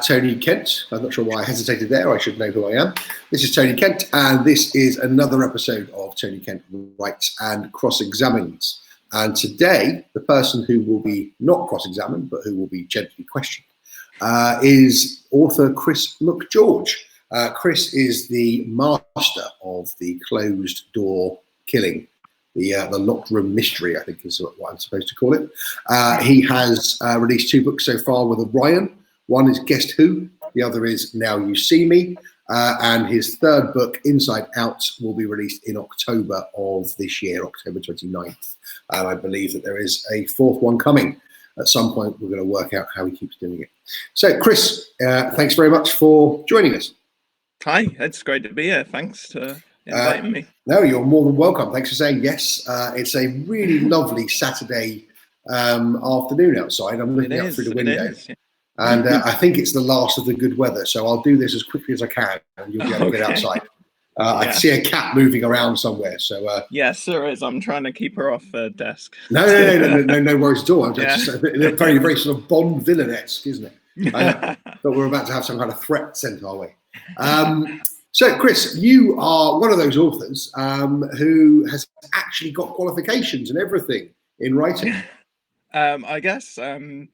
Tony Kent. I'm not sure why I hesitated there. I should know who I am. This is Tony Kent, and this is another episode of Tony Kent Writes and Cross-Examines. And today, the person who will be not cross-examined, but who will be gently questioned, is author CHRIS McGEORGE. Chris is the master of the closed door killing, the locked room mystery, I think is what I'm supposed to call it. He has released 2 books so far with Orion. One is Guess Who, the other is Now You See Me. And his 3rd book, Inside Out, will be released in October of this year, October 29th. And I believe that there is a 4th one coming. At some point, we're going to work out how he keeps doing it. So, Chris, thanks very much for joining us. Hi, it's great to be here. Thanks for inviting me. No, you're more than welcome. Thanks for saying yes. It's a really lovely Saturday afternoon outside. I'm looking out through the window. And I think it's the last of the good weather, so I'll do this as quickly as I can, and you'll be able to get outside. I can see a cat moving around somewhere. So yes, there is. I'm trying to keep her off the desk. No worries at all. I'm just very, very sort of Bond villain-esque, isn't it? But we're about to have some kind of threat sent our way. So, Chris, you are one of those authors who has actually got qualifications and everything in writing. I guess. I mean,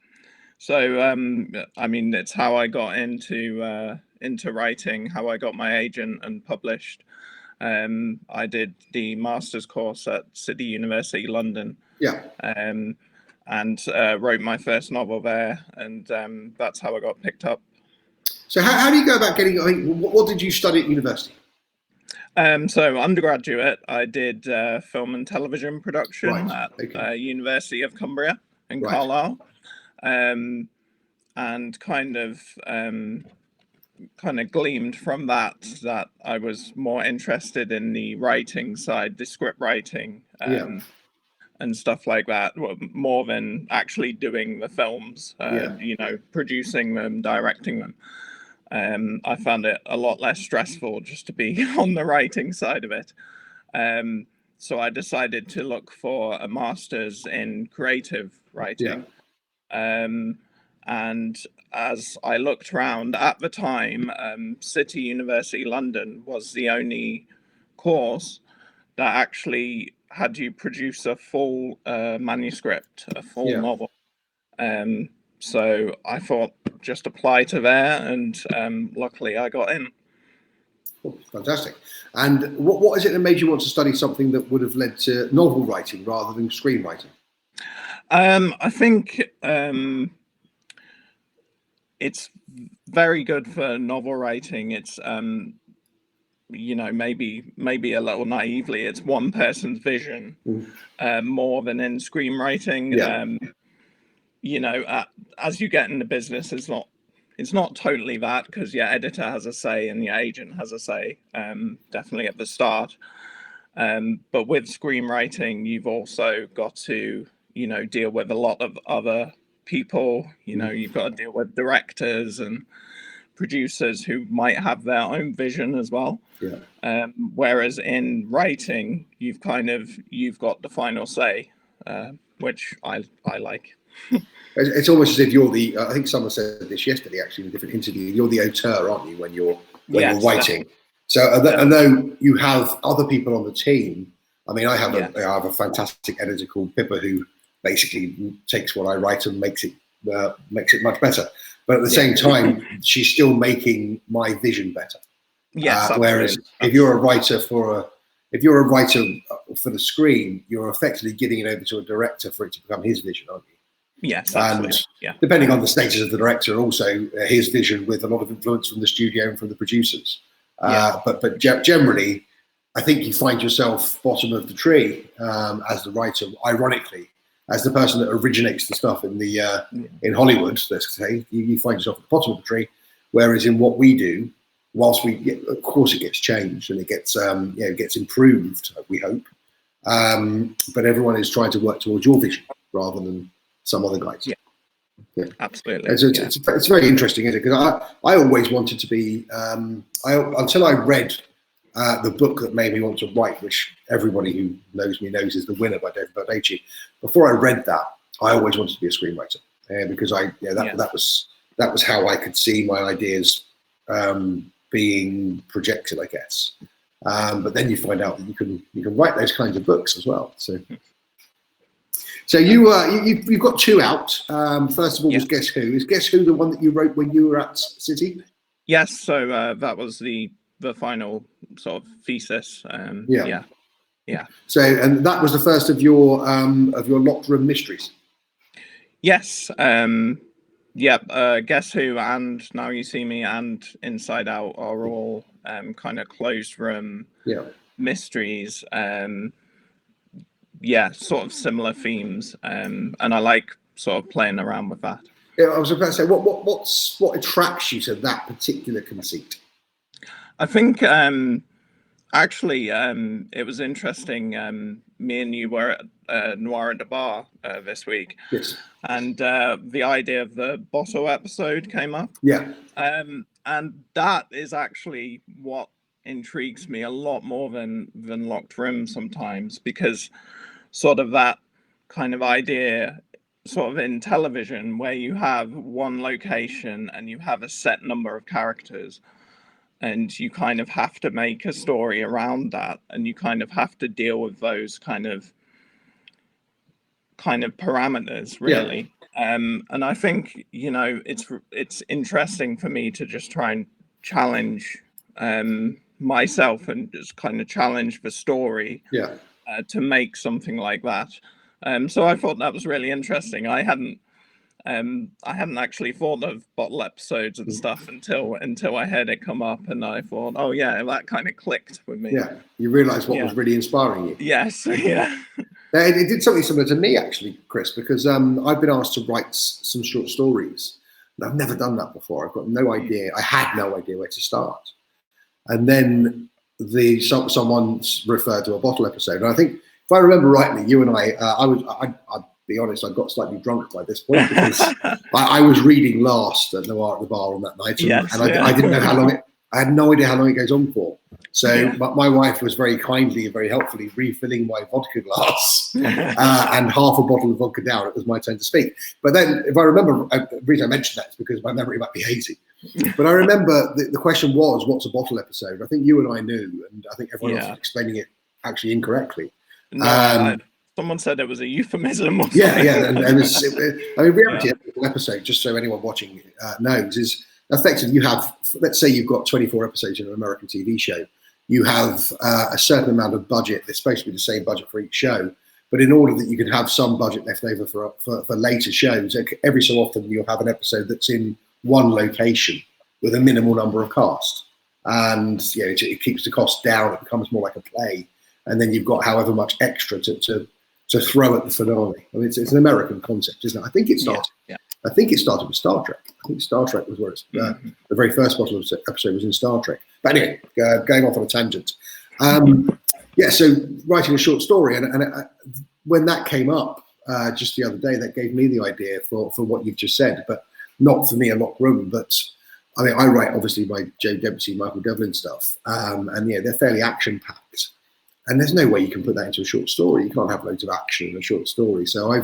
it's how I got into writing, how I got my agent and published. I did the master's course at City University, London. Yeah. And wrote my first novel there, and that's how I got picked up. So how do you go about getting? I mean, what did you study at university? So undergraduate, I did film and television production at University of Cumbria in Carlisle. And kind of gleamed from that I was more interested in the writing side, the script writing, and stuff like that, more than actually doing the films, producing them, directing them. I found it a lot less stressful just to be on the writing side of it. So I decided to look for a master's in creative writing. And as I looked around at the time, City University London was the only course that actually had you produce a full manuscript, a full novel. So I thought just apply to there, and luckily I got in. Oh, fantastic. And what is it that made you want to study something that would have led to novel writing rather than screenwriting? I think it's very good for novel writing. It's maybe a little naively, it's one person's vision more than in screenwriting. As you get in the business, it's not totally that, because your editor has a say and your agent has a say, definitely at the start. But with screenwriting, you've also got to deal with a lot of other people. You've got to deal with directors and producers who might have their own vision as well. Whereas in writing, you've got the final say, which I like. It's almost as if you're the. I think someone said this yesterday, actually, in a different interview. You're the auteur, aren't you, when you're writing? So, although you have other people on the team, I mean, I have a fantastic editor called Pippa who basically takes what I write and makes it much better. But at the same time, she's still making my vision better. Whereas if you're a writer for the screen, you're effectively giving it over to a director for it to become his vision, aren't you? Yes, and depending on the status of the director, also his vision with a lot of influence from the studio and from the producers. But generally, I think you find yourself bottom of the tree as the writer. Ironically, as the person that originates the stuff in Hollywood, let's say, you find yourself at the bottom of the tree. Whereas in what we do, whilst of course it gets changed and it gets improved, we hope. But everyone is trying to work towards your vision rather than some other guys. Yeah, absolutely. It's very interesting, isn't it? Because I always wanted to be, until I read the book that made me want to write, which everybody who knows me knows is The Winner by David Baldacci. Before I read that, I always wanted to be a screenwriter because that was that was how I could see my ideas being projected, I guess. But then you find out that you can write those kinds of books as well. So you've got 2 out. First of all, was Guess Who? Is Guess Who the one that you wrote when you were at City? Yes. So that was the final sort of thesis. Yeah. So, and that was the first of your locked room mysteries. Yes. Guess Who and Now You See Me and Inside Out are all kind of closed room mysteries. Sort of similar themes, and I like sort of playing around with that. Yeah, I was about to say, what attracts you to that particular conceit? I think actually it was interesting. Me and you were at Noir at the Bar this week. Yes. And the idea of the bottle episode came up. Yeah. And that is actually what intrigues me a lot more than Locked Room sometimes, because sort of that kind of idea sort of in television where you have one location and you have a set number of characters and you kind of have to make a story around that, and you kind of have to deal with those kind of parameters, really. And I think, you know, it's interesting for me to just try and challenge myself and just kind of challenge the story to make something like that. So I thought that was really interesting. I hadn't actually thought of bottle episodes and stuff until I heard it come up, and I thought, oh yeah, that kind of clicked with me. Yeah, you realised what was really inspiring you. Yes, yeah. It did something similar to me, actually, Chris, because I've been asked to write some short stories, and I've never done that before. I've got no idea. I had no idea where to start. And then someone referred to a bottle episode, and I think, if I remember rightly, you and I'd be honest, I got slightly drunk by this point because I was reading last at Noir at the Bar on that night, I didn't know how long I had no idea how long it goes on for. So my wife was very kindly and very helpfully refilling my vodka glass and half a bottle of vodka down. It was my turn to speak. But then, if I remember, the reason I mentioned that is because my memory might be hazy. But I remember the question was, what's a bottle episode? I think you and I knew, and I think everyone else was explaining it actually incorrectly. No, someone said it was a euphemism. Or and reality episode, just so anyone watching knows, is effectively you have, let's say you've got 24 episodes in an American TV show. You have a certain amount of budget. It's supposed to be the same budget for each show, but in order that you can have some budget left over for later shows, every so often you'll have an episode that's in one location with a minimal number of cast, and it keeps the cost down. It becomes more like a play. And then you've got however much extra to throw at the finale. I mean, it's an American concept, isn't it? I think it started. I think it started with Star Trek. I think Star Trek was where it's the very first bottle episode was in Star Trek. But anyway, going off on a tangent. So writing a short story, and when that came up just the other day, that gave me the idea for what you've just said, but not for me a locked room. But I mean, I write obviously my Joe Dempsey, Michael Devlin stuff, and they're fairly action packed. And there's no way you can put that into a short story. You can't have loads of action in a short story. So I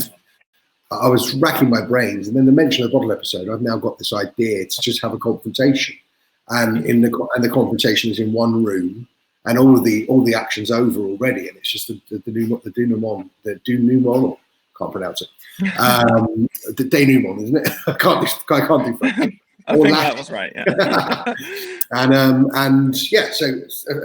was racking my brains, and then the mention of the bottle episode, I've now got this idea to just have a confrontation, and the confrontation is in one room, and all the action's over already, and it's just the denouement. Can't pronounce it. The denouement, isn't it? I can't do French. I think that was right. Yeah. So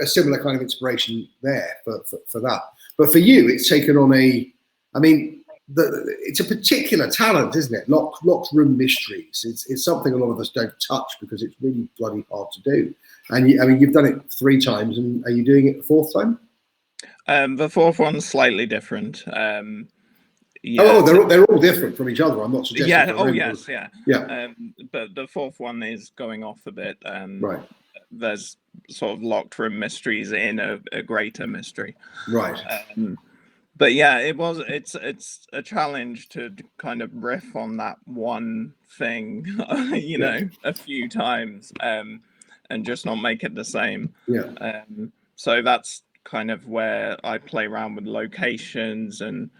a similar kind of inspiration there for that. But for you, it's taken on it's a particular talent, isn't it? Locked room mysteries. It's something a lot of us don't touch because it's really bloody hard to do. And you've done it 3 times, and are you doing it the 4th time? The 4th one's slightly different. They're all different from each other. I'm not suggesting. But the 4th one is going off a bit. Right. There's sort of locked room mysteries in a greater mystery. Right. But yeah, it's a challenge to kind of riff on that one thing, a few times, and just not make it the same. Yeah. So that's kind of where I play around with locations and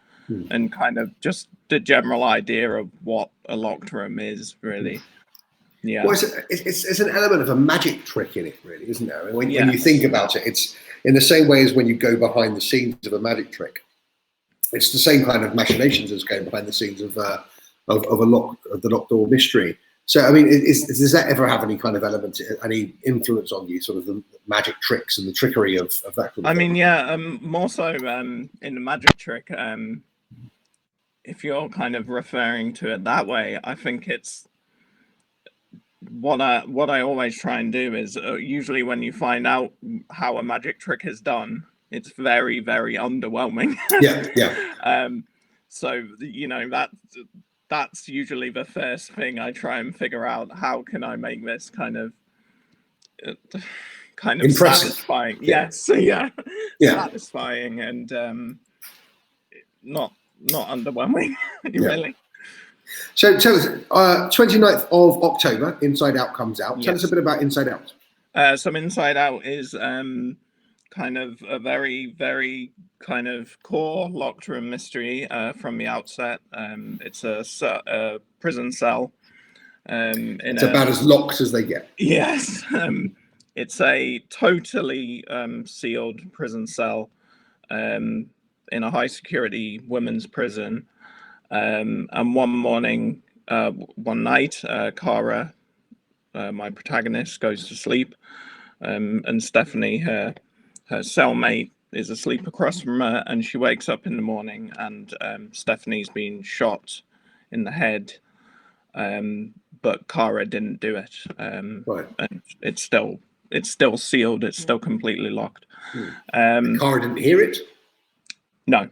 kind of just the general idea of what a locked room is, really. Yeah. Well, it's an element of a magic trick in it, really, isn't there? When Yes. you think about it, it's in the same way as when you go behind the scenes of a magic trick. It's the same kind of machinations as going behind the scenes of the locked door mystery. So, I mean, does that ever have any kind of element, any influence on you, sort of the magic tricks and the trickery of that kind of thing? I mean, yeah, more so in the magic trick. If you're kind of referring to it that way, I think it's what I always try and do is usually when you find out how a magic trick is done, it's very, very underwhelming. Yeah. So, you know, that's usually the first thing I try and figure out. How can I make this kind of Impressive. satisfying? Yeah. Yes, yeah, satisfying and not underwhelming. Really. So tell us, 29th of October, Inside Out comes out. Tell us a bit about Inside Out. So Inside Out is kind of a very, very kind of core locked room mystery from the outset. It's a prison cell. It's about as locked as they get. Yes. It's a totally sealed prison cell in a high security women's prison. And one night, Cara, my protagonist, goes to sleep, and Stephanie, her cellmate, is asleep across from her, and she wakes up in the morning, and Stephanie's been shot in the head, but Cara didn't do it, Right. and it's still sealed. It's still completely locked. Cara didn't hear it? No.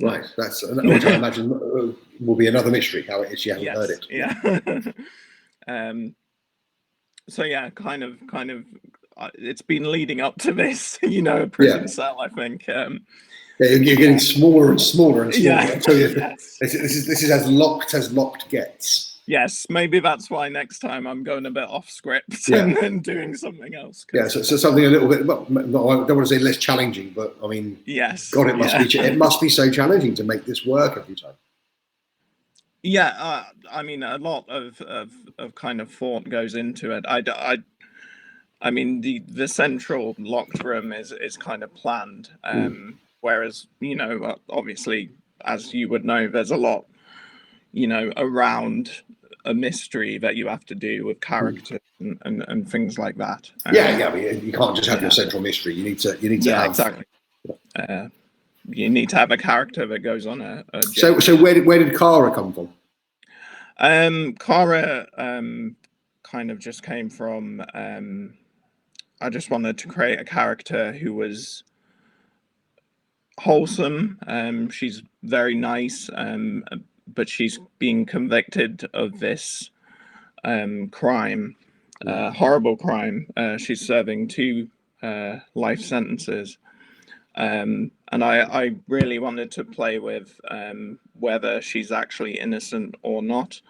Right, that's which I imagine will be another mystery. How it is she hasn't heard it. Yeah. So yeah, kind of. It's been leading up to this, you know, prison cell. I think. You're getting smaller and smaller and smaller until yes. This is as locked gets. Yes, maybe that's why next time I'm going a bit off script and doing something else. Yeah, so something a little bit. Well, I don't want to say less challenging, but I mean, yes. God, it must be. It must be so challenging to make this work every time. Yeah, I mean, a lot of kind of thought goes into it. I mean, the central locked room is kind of planned, whereas, you know, obviously, as you would know, there's a lot, you know, around a mystery that you have to do with characters and things like that. I mean, you can't just have your central mystery. You need to have exactly. You need to have a character that goes on a journey. So where did Cara come from? Cara kind of just came from. I just wanted to create a character who was wholesome. She's very nice, but she's being convicted of this crime, horrible crime. She's serving 2 life sentences. And I really wanted to play with whether she's actually innocent or not.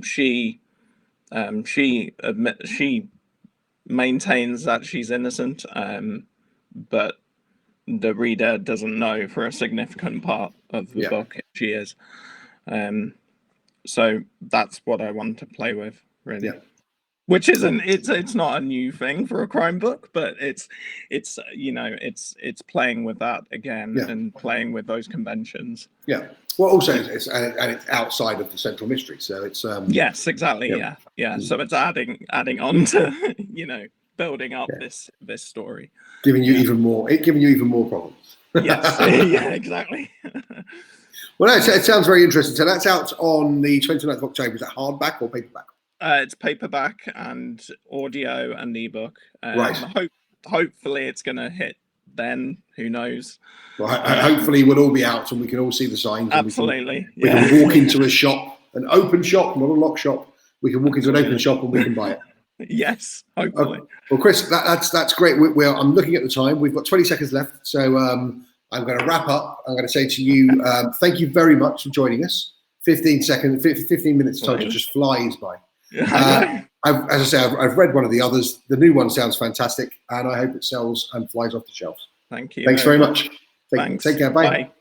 She maintains that she's innocent, but the reader doesn't know for a significant part of the book if she is. So that's what I want to play with, really. Which isn't, it's not a new thing for a crime book, but it's you know, it's playing with that again and playing with those conventions. Yeah. Well, also it's outside of the central mystery, so it's yes, exactly. Yeah. So it's adding on to, you know, building up this story, giving you even more problems. Yes. Yeah. Exactly. Well, it sounds very interesting. So that's out on the 29th of October. Is that hardback or paperback? It's paperback and audio and ebook. Right. Hopefully it's going to hit then. Who knows? Well, hopefully we'll all be out and we can all see the signs. Absolutely. We can walk into a shop, an open shop, not a locked shop. We can walk into an open shop and we can buy it. Yes, hopefully. Well, Chris, that's great. I'm looking at the time. We've got 20 seconds left. So I'm going to wrap up. I'm going to say to you, thank you very much for joining us. 15 minutes time just flies by. As I say, I've read one of the others. The new one sounds fantastic, and I hope it sells and flies off the shelves. Thank you. Thanks very much. Thanks. Take care. Bye. Bye.